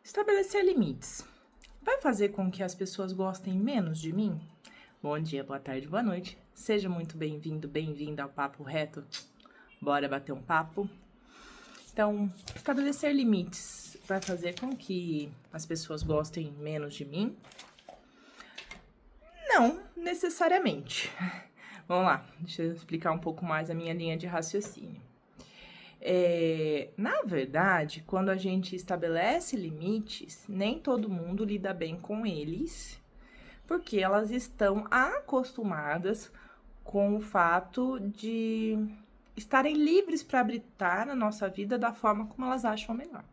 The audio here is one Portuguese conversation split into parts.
Estabelecer limites vai fazer com que as pessoas gostem menos de mim? Bom dia, boa tarde, boa noite. Seja muito bem-vindo, bem-vinda ao Papo Reto. Bora bater um papo? Então, estabelecer limites vai fazer com que as pessoas gostem menos de mim? Não necessariamente. Vamos lá, deixa eu explicar um pouco mais a minha linha de raciocínio. Na verdade, quando a gente estabelece limites, nem todo mundo lida bem com eles, porque elas estão acostumadas com o fato de estarem livres para habitar na nossa vida da forma como elas acham melhor,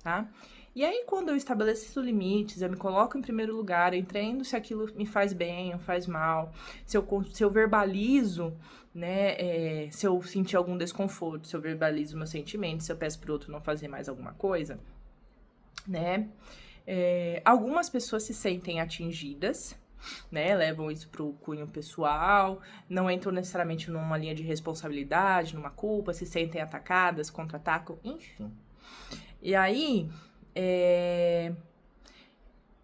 tá? E aí, quando eu estabeleço limites, eu me coloco em primeiro lugar, eu entendo se aquilo me faz bem ou faz mal, se eu verbalizo, né, se eu sentir algum desconforto, se eu verbalizo meus sentimentos, se eu peço pro outro não fazer mais alguma coisa, né? Algumas pessoas se sentem atingidas, né, levam isso pro cunho pessoal, não entram necessariamente numa linha de responsabilidade, numa culpa, se sentem atacadas, contra-atacam, enfim. E aí,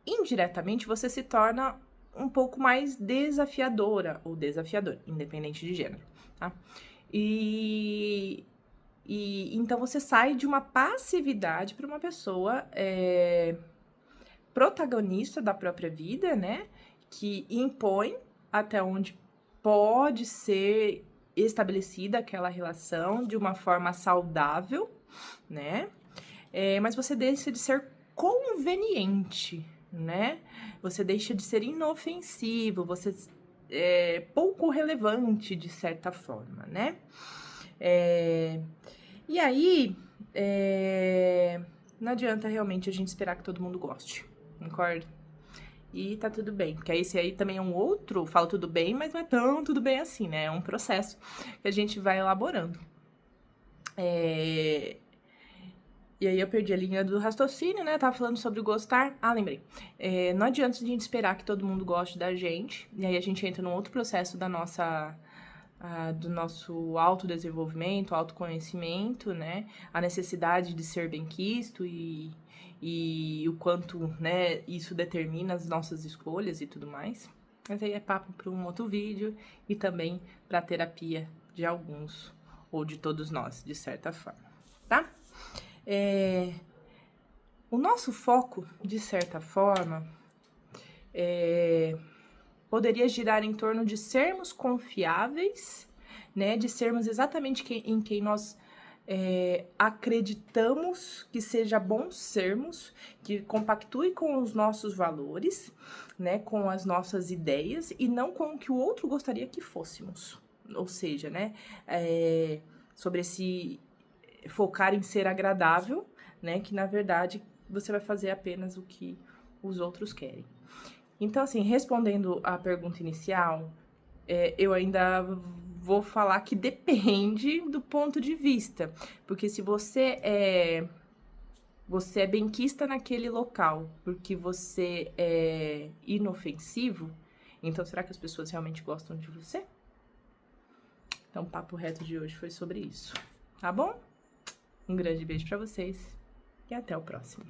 indiretamente, você se torna um pouco mais desafiadora ou desafiador, independente de gênero, tá? E então você sai de uma passividade para uma pessoa protagonista da própria vida, né? Que impõe até onde pode ser estabelecida aquela relação de uma forma saudável, né? Mas você deixa de ser conveniente, né? Você deixa de ser inofensivo, você é pouco relevante de certa forma, né? E aí, não adianta realmente a gente esperar que todo mundo goste, concorda? E tá tudo bem, porque esse aí também é um outro, fala tudo bem, mas não é tão tudo bem assim, né? É um processo que a gente vai elaborando. E aí eu perdi a linha do raciocínio, né? Tava falando sobre gostar. Ah, lembrei. Não adianta a gente esperar que todo mundo goste da gente. E aí a gente entra num outro processo do nosso autodesenvolvimento, autoconhecimento, né? A necessidade de ser benquisto e o quanto, né, isso determina as nossas escolhas e tudo mais. Mas aí é papo para um outro vídeo e também para terapia de alguns ou de todos nós, de certa forma, tá? O nosso foco, de certa forma, poderia girar em torno de sermos confiáveis, né? De sermos exatamente em quem nós acreditamos que seja bom sermos, que compactue com os nossos valores, né? Com as nossas ideias e não com o que o outro gostaria que fôssemos. Ou seja, né? Sobre esse focar em ser agradável, né? Que na verdade você vai fazer apenas o que os outros querem. Então, assim, respondendo à pergunta inicial, eu ainda vou falar que depende do ponto de vista. Porque se você é benquista naquele local porque você é inofensivo, então será que as pessoas realmente gostam de você? Então, o papo reto de hoje foi sobre isso, tá bom? Um grande beijo pra vocês e até o próximo.